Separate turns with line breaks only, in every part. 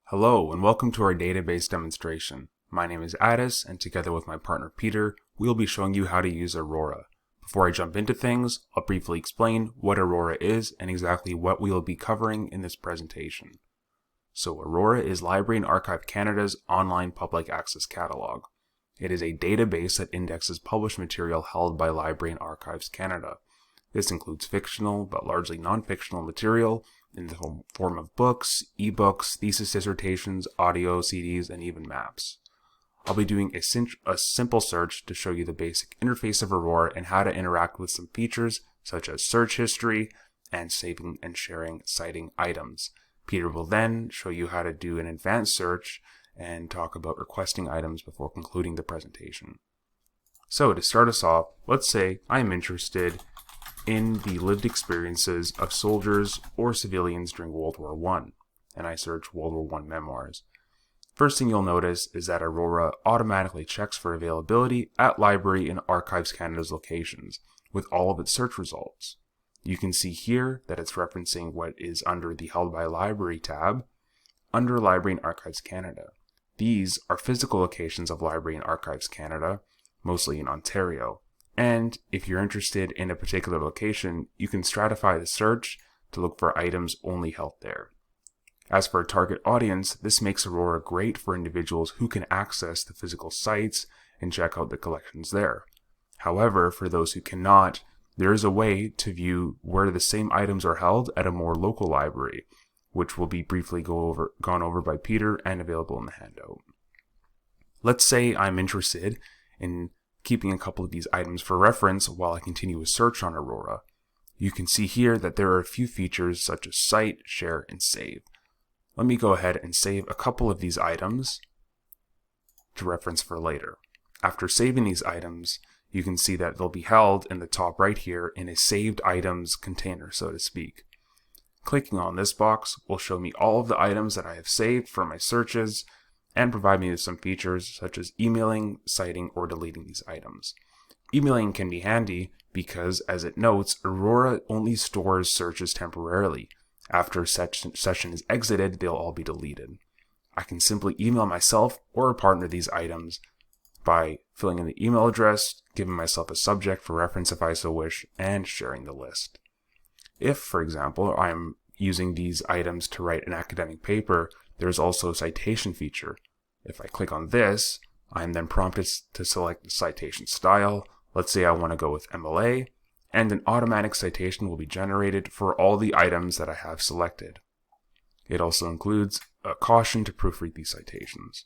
Hello and welcome to our database demonstration. My name is Addis and together with my partner Peter, we'll be showing you how to use Aurora. Before I jump into things, I'll briefly explain what Aurora is and exactly what we will be covering in this presentation. So Aurora is Library and Archive Canada's online public access catalog. It is a database that indexes published material held by Library and Archives Canada. This includes fictional but largely non-fictional material in the form of books, ebooks, thesis dissertations, audio, CDs, and even maps. I'll be doing a simple search to show you the basic interface of Aurora and how to interact with some features such as search history and saving and sharing citing items. Peter will then show you how to do an advanced search and talk about requesting items before concluding the presentation. So to start us off, let's say I'm interested in the lived experiences of soldiers or civilians during World War I, and I search World War I memoirs. First thing you'll notice is that Aurora automatically checks for availability at Library and Archives Canada's locations with all of its search results. You can see here that it's referencing what is under the Held by Library tab under Library and Archives Canada. These are physical locations of Library and Archives Canada, mostly in Ontario. And if you're interested in a particular location, you can stratify the search to look for items only held there. As for a target audience, this makes Aurora great for individuals who can access the physical sites and check out the collections there. However, for those who cannot, there is a way to view where the same items are held at a more local library, which will be briefly gone over by Peter and available in the handout. Let's say I'm interested in keeping a couple of these items for reference while I continue a search on Aurora. You can see here that there are a few features such as cite, share, and save. Let me go ahead and save a couple of these items to reference for later. After saving these items, you can see that they'll be held in the top right here in a saved items container, so to speak. Clicking on this box will show me all of the items that I have saved for my searches and provide me with some features such as emailing, citing, or deleting these items. Emailing can be handy because, as it notes, Aurora only stores searches temporarily. After a session is exited, they'll all be deleted. I can simply email myself or a partner these items by filling in the email address, giving myself a subject for reference if I so wish, and sharing the list. If, for example, I'm using these items to write an academic paper, there's also a citation feature. If I click on this, I'm then prompted to select the citation style. Let's say I want to go with MLA, and an automatic citation will be generated for all the items that I have selected. It also includes a caution to proofread these citations.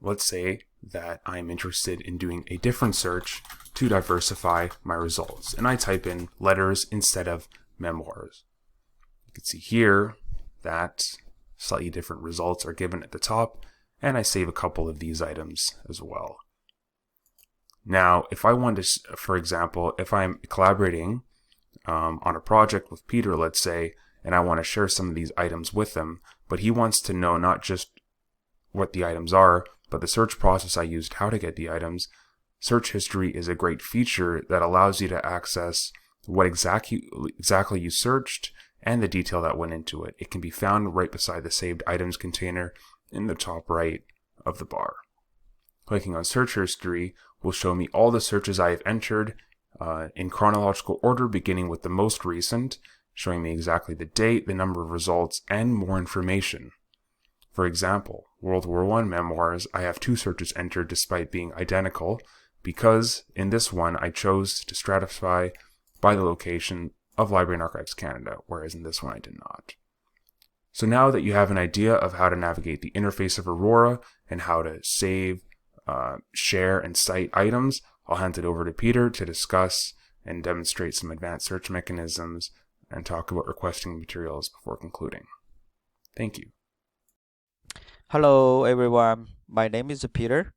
Let's say that I'm interested in doing a different search to diversify my results, and I type in letters instead of memoirs. You can see here that slightly different results are given at the top, and I save a couple of these items as well. Now, if I want to, for example, if I'm collaborating on a project with Peter, let's say, and I want to share some of these items with him, but he wants to know not just what the items are, but the search process I used, how to get the items. Search history is a great feature that allows you to access what exactly you searched and the detail that went into it. It can be found right beside the saved items container in the top right of the bar. Clicking on search history will show me all the searches I have entered in chronological order, beginning with the most recent, showing me exactly the date, the number of results, and more information. For example, World War I memoirs, I have 2 searches entered despite being identical, because in this one I chose to stratify by the location of Library and Archives Canada, whereas in this one I did not. So now that you have an idea of how to navigate the interface of Aurora and how to save, share, and cite items, I'll hand it over to Peter to discuss and demonstrate some advanced search mechanisms and talk about requesting materials before concluding. Thank you.
Hello everyone, my name is Peter.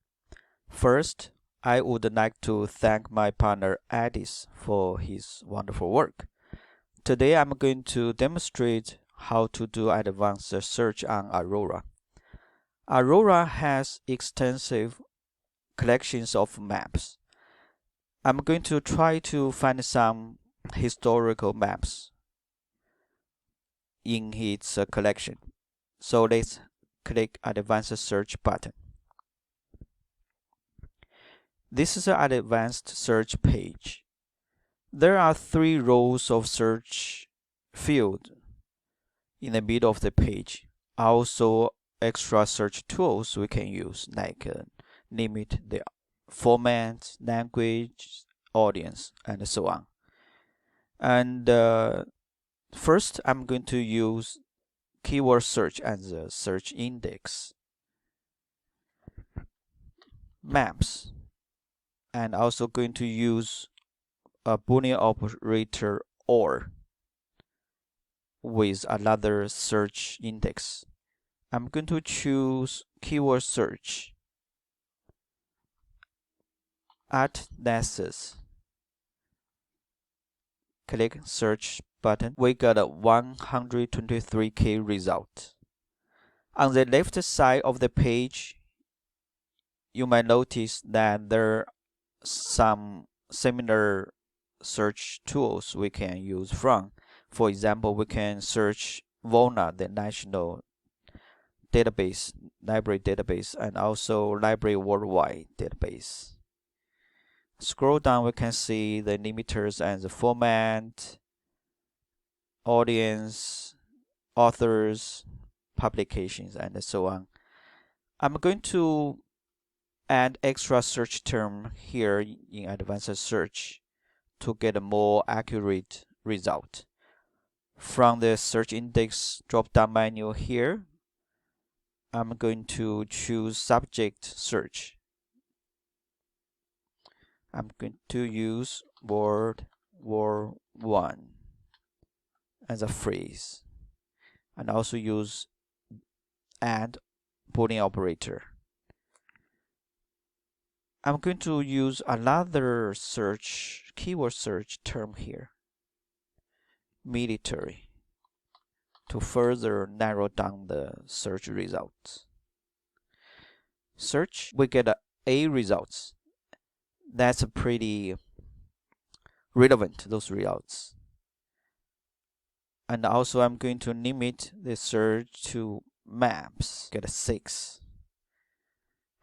First, I would like to thank my partner Addis for his wonderful work. Today I'm going to demonstrate how to do advanced search on Aurora. Aurora has extensive collections of maps. I'm going to try to find some historical maps in its collection. So let's click Advanced Search button. This is an advanced search page. There are 3 rows of search field in the middle of the page. Also, extra search tools we can use, like limit the format, language, audience, and so on. And first, I'm going to use keyword search as a search index, maps, and also going to use a Boolean operator OR with another search index. I'm going to choose keyword search at Nexus. Click search button. We got a 123K result. On the left side of the page, you might notice that there are some similar search tools we can use from. For example, we can search VONA, the National Database, Library Database, and also Library Worldwide Database. Scroll down, we can see the limiters and the format, audience, authors, publications, and so on. I'm going to add extra search term here in advanced search to get a more accurate result. From the search index drop-down menu here, I'm going to choose subject search. I'm going to use World War I as a phrase, and also use add Boolean operator. I'm going to use another search keyword search term here, military, to further narrow down the search results. Search, we get A results. That's pretty relevant, those results. And also I'm going to limit the search to maps, get a 6.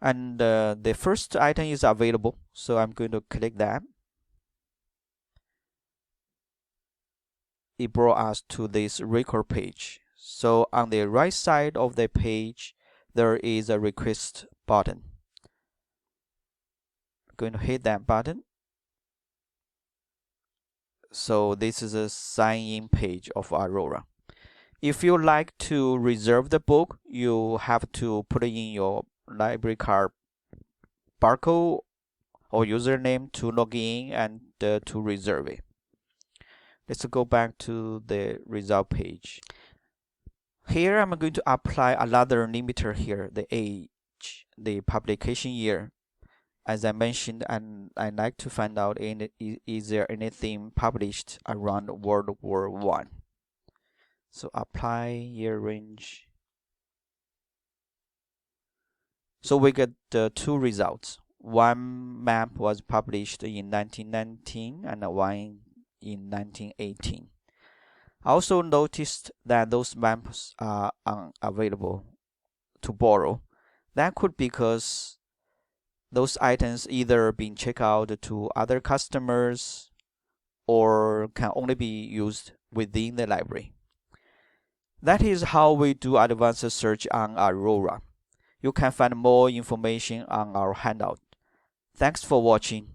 And the first item is available, so I'm going to click that. It brought us to this record page. So on the right side of the page, there is a request button. I'm going to hit that button. So this is a sign-in page of Aurora. If you like to reserve the book, you have to put in your library card barcode or username to log in and to reserve it. Let's go back to the result page. Here I'm going to apply another limiter here, the age, the publication year. As I mentioned, and I'd like to find out is there anything published around World War I. So apply year range. So we get 2 results. One map was published in 1919 and one in 1918. I also noticed that those maps are unavailable to borrow. That could be because those items either been checked out to other customers or can only be used within the library. That is how we do advanced search on Aurora. You can find more information on our handout. Thanks for watching.